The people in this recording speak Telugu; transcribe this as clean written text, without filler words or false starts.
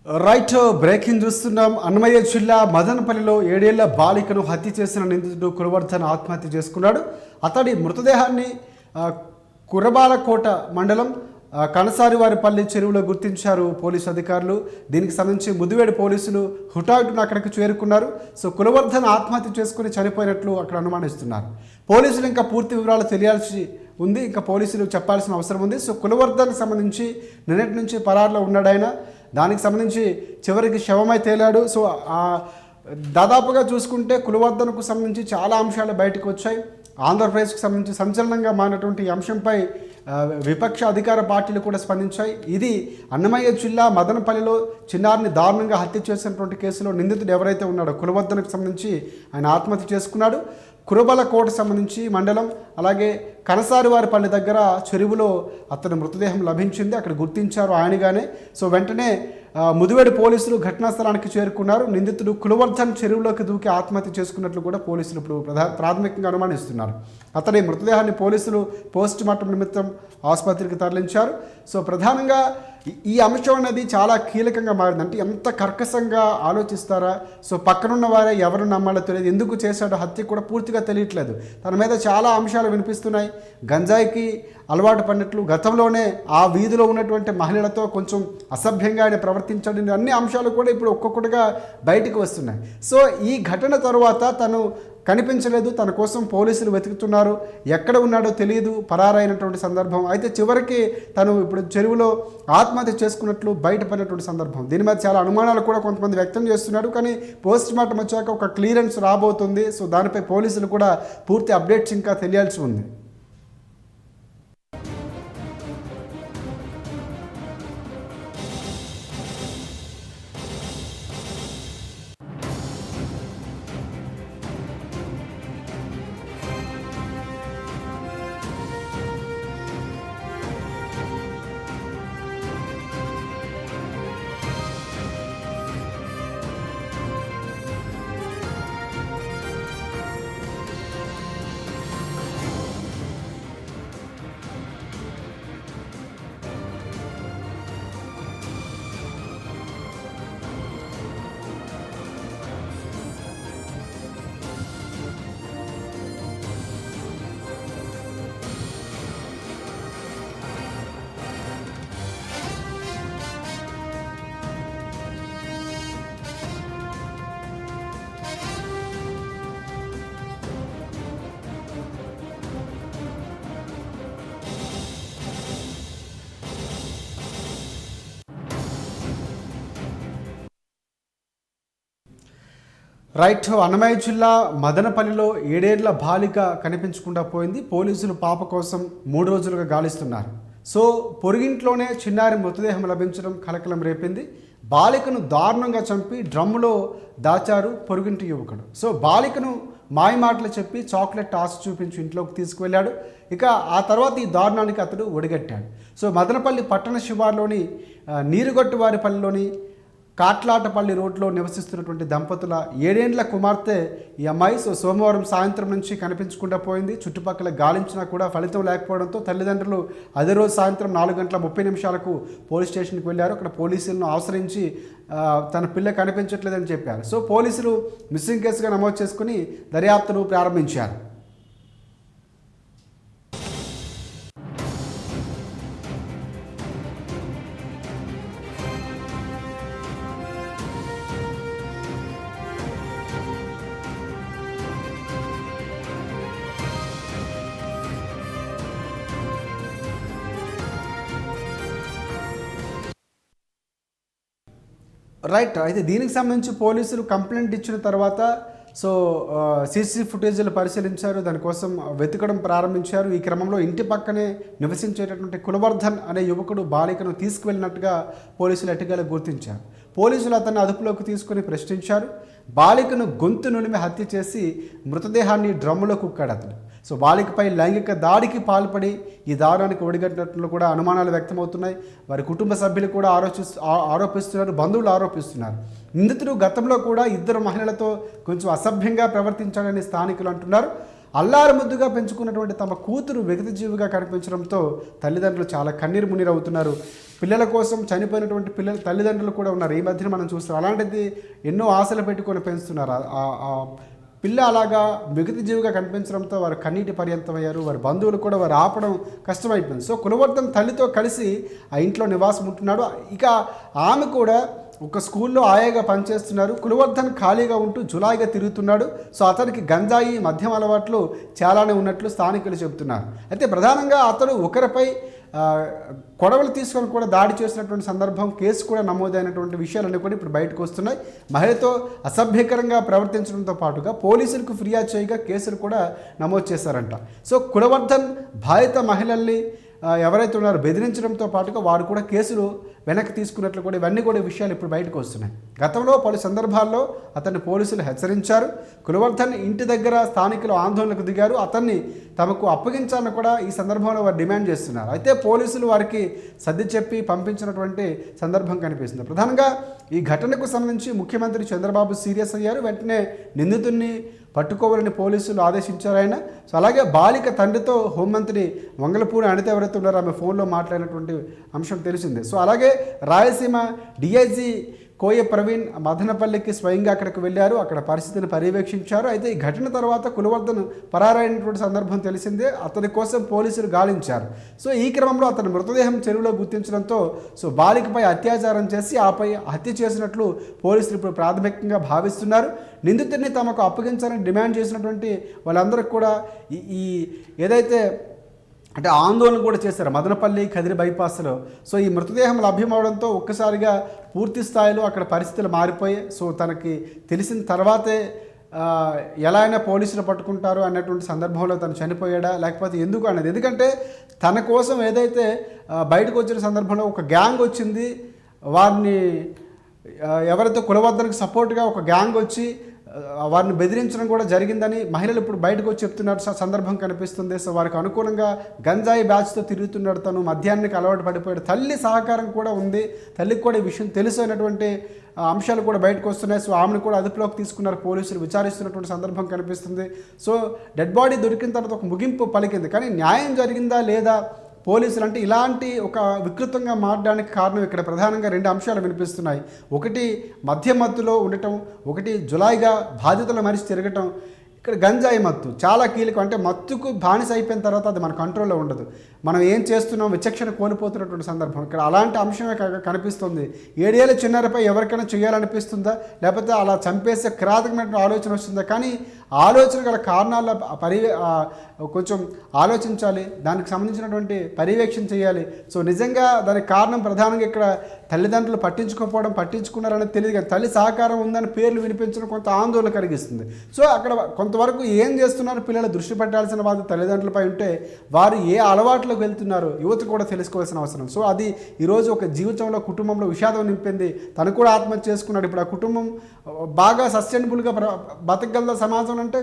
రైట్ బ్రేకింగ్ చూస్తున్నాం. అన్నమయ్య జిల్లా మదనపల్లిలో 7 ఏళ్ల బాలికను హత్య చేసిన నిందితుడు కులవర్ధన్ ఆత్మహత్య చేసుకున్నాడు. అతడి మృతదేహాన్ని కురబాలకోట మండలం కనసారివారిపల్లి చెరువులో గుర్తించారు పోలీసు అధికారులు. దీనికి సంబంధించి ముదివేడు పోలీసులు హుటాహుటిన అక్కడికి చేరుకున్నారు. సో కులవర్ధన్ ఆత్మహత్య చేసుకుని చనిపోయినట్లు అక్కడ అనుమానిస్తున్నారు. పోలీసులు ఇంకా పూర్తి వివరాలు తెలియాల్సి ఉంది, ఇంకా పోలీసులు చెప్పాల్సిన అవసరం ఉంది. సో కులవర్ధన్కి సంబంధించి నిన్నటి నుంచి పరారులో ఉన్నాడాయన. దానికి సంబంధించి చివరికి శవమై తేలాడు. సో దాదాపుగా చూసుకుంటే కులవర్ధన్కు సంబంధించి చాలా అంశాలు బయటకు వచ్చాయి. ఆంధ్రప్రదేశ్కు సంబంధించి సంచలనంగా మారినటువంటి ఈ అంశంపై విపక్ష అధికార పార్టీలు కూడా స్పందించాయి. ఇది అన్నమయ్య జిల్లా మదనపల్లిలో చిన్నారిని దారుణంగా హత్య చేసినటువంటి కేసులో నిందితుడు ఎవరైతే ఉన్నాడో కులవర్ధన్కు సంబంధించి ఆయన ఆత్మహత్య చేసుకున్నాడు. కురబలకోట సంబంధించి మండలం అలాగే కనసారివారిపల్లి దగ్గర చెరువులో అతని మృతదేహం లభించింది. అక్కడ గుర్తించారు ఆయనగానే. సో వెంటనే ముదివేడు పోలీసులు ఘటనా స్థలానికి చేరుకున్నారు. నిందితుడు కులవర్ధన్ చెరువులోకి దూకి ఆత్మహత్య చేసుకున్నట్లు కూడా పోలీసులు ఇప్పుడు ప్రాథమికంగా అనుమానిస్తున్నారు. అతని మృతదేహాన్ని పోలీసులు పోస్ట్ మార్టం నిమిత్తం ఆసుపత్రికి తరలించారు. సో ప్రధానంగా ఈ అంశం అనేది చాలా కీలకంగా మారింది. అంటే ఎంత కర్కశంగా ఆలోచిస్తారా? సో పక్కనున్న వారే ఎవరు నమ్మాలో తెలియదు. ఎందుకు చేశాడో హత్య కూడా పూర్తిగా తెలియట్లేదు. తన మీద చాలా అంశాలు వినిపిస్తున్నాయి. గంజాయికి అలవాటు పడినట్లు, గతంలోనే ఆ వీధిలో ఉన్నటువంటి మహిళలతో కొంచెం అసభ్యంగా ఆయన ప్రవర్తించడం, అన్ని అంశాలు కూడా ఇప్పుడు ఒక్కొక్కటిగా బయటకు వస్తున్నాయి. సో ఈ ఘటన తరువాత తను కనిపించలేదు, తన కోసం పోలీసులు వెతుకుతున్నారు, ఎక్కడ ఉన్నాడో తెలియదు, పరారైనటువంటి సందర్భం. అయితే చివరికి తను ఇప్పుడు చెరువులో ఆత్మహత్య చేసుకున్నట్లు బయటపడినటువంటి సందర్భం. దీని మీద చాలా అనుమానాలు కూడా కొంతమంది వ్యక్తం చేస్తున్నారు. కానీ పోస్ట్ మార్టం వచ్చాక ఒక క్లియరెన్స్ రాబోతుంది. సో దానిపై పోలీసులు కూడా పూర్తి అప్డేట్స్ ఇంకా తెలియాల్సి ఉంది. రైట్ అన్నమయ్య జిల్లా మదనపల్లిలో 7 ఏళ్ల బాలిక కనిపించకుండా పోయింది. పోలీసులు పాప కోసం 3 రోజులుగా గాలిస్తున్నారు. సో పొరుగింట్లోనే చిన్నారి మృతదేహం లభించడం కలకలం రేపింది. బాలికను దారుణంగా చంపి డ్రమ్ములో దాచారు పొరుగింటి యువకుడు. సో బాలికను మాయమాటలు చెప్పి చాక్లెట్ ఆశ చూపించి ఇంట్లోకి తీసుకువెళ్ళాడు. ఇక ఆ తర్వాత ఈ దారుణానికి అతడు ఒడిగట్టాడు. సో మదనపల్లి పట్టణ శివార్లోని నీరుగొట్టువారిపల్లిలోని కాట్లాటపల్లి రోడ్లో నివసిస్తున్నటువంటి దంపతుల 7 ఏళ్ల కుమార్తె ఈ అమ్మాయి. సో సోమవారం సాయంత్రం నుంచి కనిపించకుండా పోయింది. చుట్టుపక్కల గాలించినా కూడా ఫలితం లేకపోవడంతో తల్లిదండ్రులు అదే రోజు సాయంత్రం 4:30 పోలీస్ స్టేషన్కి వెళ్ళారు. అక్కడ పోలీసులను ఆశ్రయించి తన పిల్ల కనిపించట్లేదని చెప్పారు. సో పోలీసులు మిస్సింగ్ కేసుగా నమోదు చేసుకుని దర్యాప్తును ప్రారంభించారు. రైట్ అయితే దీనికి సంబంధించి పోలీసులు కంప్లైంట్ ఇచ్చిన తర్వాత సో సీసీ ఫుటేజీలు పరిశీలించారు, దానికోసం వెతకడం ప్రారంభించారు. ఈ క్రమంలో ఇంటి పక్కనే నివసించేటటువంటి కులవర్ధన్ అనే యువకుడు బాలికను తీసుకువెళ్ళినట్టుగా పోలీసులు ఎట్టకేలకు గుర్తించారు. పోలీసులు అతన్ని అదుపులోకి తీసుకుని ప్రశ్నించారు. బాలికను గొంతు నులిమి హత్య చేసి మృతదేహాన్ని డ్రమ్ములో కుక్కాడు అతను. సో బాలికపై లైంగిక దాడికి పాల్పడి ఈ దారుణానికి ఒడిగట్టినట్లు కూడా అనుమానాలు వ్యక్తమవుతున్నాయి. వారి కుటుంబ సభ్యులు కూడా ఆరోపిస్తున్నారు, బంధువులు ఆరోపిస్తున్నారు. నిందితుడు గతంలో కూడా 2 మహిళలతో కొంచెం అసభ్యంగా ప్రవర్తించాడని స్థానికులు అంటున్నారు. అల్లారు ముద్దుగా పెంచుకున్నటువంటి తమ కూతురు విగత జీవిగా కనిపించడంతో తల్లిదండ్రులు చాలా కన్నీరు మున్నీరవుతున్నారు. పిల్లల కోసం చనిపోయినటువంటి పిల్లల తల్లిదండ్రులు కూడా ఉన్నారు. ఈ మధ్యన మనం చూస్తాం. అలాంటిది ఎన్నో ఆశలు పెట్టుకొని పెంచుతున్నారు. ఆ పిల్ల అలాగా మిగతా జీవిగా కనిపించడంతో వారు కన్నీటి పర్యంతమయ్యారు. వారి బంధువులు కూడా వారు ఆపడం కష్టమైపోయింది. సో కులవర్ధన్ తల్లితో కలిసి ఆ ఇంట్లో నివాసం ఉంటున్నాడు. ఇక ఆమె కూడా ఒక స్కూల్లో ఆయాగా పనిచేస్తున్నారు. కులవర్ధన్ ఖాళీగా ఉంటూ జులాయిగా తిరుగుతున్నాడు. సో అతనికి గంజాయి మద్యం అలవాట్లు చాలానే ఉన్నట్లు స్థానికులు చెబుతున్నారు. అయితే ప్రధానంగా అతడు ఒకరిపై కొడవలు తీసుకొని కూడా దాడి చేసినటువంటి సందర్భం, కేసు కూడా నమోదైనటువంటి విషయాలన్నీ కూడా ఇప్పుడు బయటకు వస్తున్నాయి. మహిళతో అసభ్యకరంగా ప్రవర్తించడంతో పాటుగా పోలీసులకు ఫిర్యాదు చేయగా కేసులు కూడా నమోదు చేశారంట. సో కులవర్ధన్ బాధిత మహిళల్ని ఎవరైతే ఉన్నారో బెదిరించడంతో పాటుగా వారు కూడా కేసులు వెనక్కి తీసుకున్నట్లు కూడా ఇవన్నీ కూడా విషయాలు ఇప్పుడు బయటకు వస్తున్నాయి. గతంలో పలు సందర్భాల్లో అతన్ని పోలీసులు హెచ్చరించారు. కులవర్ధన్ ఇంటి దగ్గర స్థానికులు ఆందోళనకు దిగారు. అతన్ని తమకు అప్పగించాలని కూడా ఈ సందర్భంలో వారు డిమాండ్ చేస్తున్నారు. అయితే పోలీసులు వారికి సర్ది చెప్పి పంపించినటువంటి సందర్భం కనిపిస్తుంది. ప్రధానంగా ఈ ఘటనకు సంబంధించి ముఖ్యమంత్రి చంద్రబాబు సీరియస్ అయ్యారు. వెంటనే నిందితుడిని పట్టుకోవాలని పోలీసులు ఆదేశించారు ఆయన. సో అలాగే బాలిక తండ్రితో హోంమంత్రి వంగలపూడి అనిత ఎవరైతే ఉన్నారో ఆమె ఫోన్లో మాట్లాడినటువంటి అంశం తెలిసిందే. సో అలాగే రాయలసీమ డిఐజీ కోయ ప్రవీణ్ మదనపల్లికి స్వయంగా అక్కడికి వెళ్ళారు. అక్కడ పరిస్థితిని పర్యవేక్షించారు. అయితే ఈ ఘటన తర్వాత కులవర్ధన్ పరారైనటువంటి సందర్భం తెలిసిందే. అతని కోసం పోలీసులు గాలించారు. సో ఈ క్రమంలో అతని మృతదేహం చెరువులో గుర్తించడంతో బాలికపై అత్యాచారం చేసి ఆపై హత్య చేసినట్లు పోలీసులు ఇప్పుడు ప్రాథమికంగా భావిస్తున్నారు. నిందితుడిని తమకు అప్పగించాలని డిమాండ్ చేసినటువంటి వాళ్ళందరికీ కూడా ఈ ఏదైతే అంటే ఆందోళన కూడా చేశారు మదనపల్లి కదిరి బైపాస్లో. సో ఈ మృతదేహం లభ్యమవడంతో ఒక్కసారిగా పూర్తి స్థాయిలో అక్కడ పరిస్థితులు మారిపోయాయి. సో తనకి తెలిసిన తర్వాతే ఎలా అయినా పోలీసులు పట్టుకుంటారు అన్నటువంటి సందర్భంలో తను చనిపోయాడా లేకపోతే ఎందుకు అనేది. ఎందుకంటే తన కోసం ఏదైతే బయటకు వచ్చిన సందర్భంలో ఒక గ్యాంగ్ వచ్చింది, వారిని ఎవరైతే కులవర్ధన్కి సపోర్ట్గా ఒక గ్యాంగ్ వచ్చి వారిని బెదిరించడం కూడా జరిగిందని మహిళలు ఇప్పుడు బయటకు వచ్చి చెప్తున్నారు సందర్భం కనిపిస్తుంది. సో వారికి అనుకూలంగా గంజాయి బ్యాచ్తో తిరుగుతున్నాడు, తను మద్యానికి అలవాటు పడిపోయాడు. తల్లి సహకారం కూడా ఉంది, తల్లికి కూడా ఈ విషయం తెలుసు అయినటువంటి అంశాలు కూడా బయటకు వస్తున్నాయి. సో ఆమెను కూడా అదుపులోకి తీసుకున్నారు పోలీసులు, విచారిస్తున్నటువంటి సందర్భం కనిపిస్తుంది. సో డెడ్ బాడీ దొరికిన తర్వాత ఒక ముగింపు పలికింది. కానీ న్యాయం జరిగిందా లేదా పోలీసులు అంటే ఇలాంటి ఒక వికృతంగా మారడానికి కారణం ఇక్కడ ప్రధానంగా రెండు అంశాలు వినిపిస్తున్నాయి. ఒకటి మద్య మత్తులో ఉండటం, ఒకటి జులాయిగా బాధితుల మనిషి తిరగటం. ఇక్కడ గంజాయి మత్తు చాలా కీలకం. అంటే మత్తుకు బానిస అయిపోయిన తర్వాత అది మన కంట్రోల్లో ఉండదు. మనం ఏం చేస్తున్నాం విచక్షణ కోల్పోతున్నటువంటి సందర్భం ఇక్కడ అలాంటి అంశమే కనిపిస్తుంది. 7 ఏళ్ల చిన్నారిపై ఎవరికైనా చేయాలనిపిస్తుందా, లేకపోతే అలా చంపేసే కిరాతకమైన ఆలోచన వస్తుందా? కానీ ఆలోచన గల కారణాల కొంచెం ఆలోచించాలి, దానికి సంబంధించినటువంటి పర్యవేక్షణ చేయాలి. సో నిజంగా దానికి కారణం ప్రధానంగా ఇక్కడ తల్లిదండ్రులు పట్టించుకున్నారనేది తెలియదు. కానీ తల్లి సహకారం ఉందని పేర్లు వినిపించడం కొంత ఆందోళన కలిగిస్తుంది. సో అక్కడ కొంతవరకు ఏం చేస్తున్నారు పిల్లలు దృష్టి పెట్టాల్సిన బాధ్యత తల్లిదండ్రులపై ఉంటే వారు ఏ అలవాట్లోకి వెళ్తున్నారు యువత కూడా తెలుసుకోవాల్సిన అవసరం. సో అది ఈరోజు ఒక జీవితంలో కుటుంబంలో విషాదం నింపింది. తను కూడా ఆత్మహత్య చేసుకున్నాడు. ఇప్పుడు ఆ కుటుంబం బాగా సస్టైనబుల్గా బతకగలదా సమాజం అంటే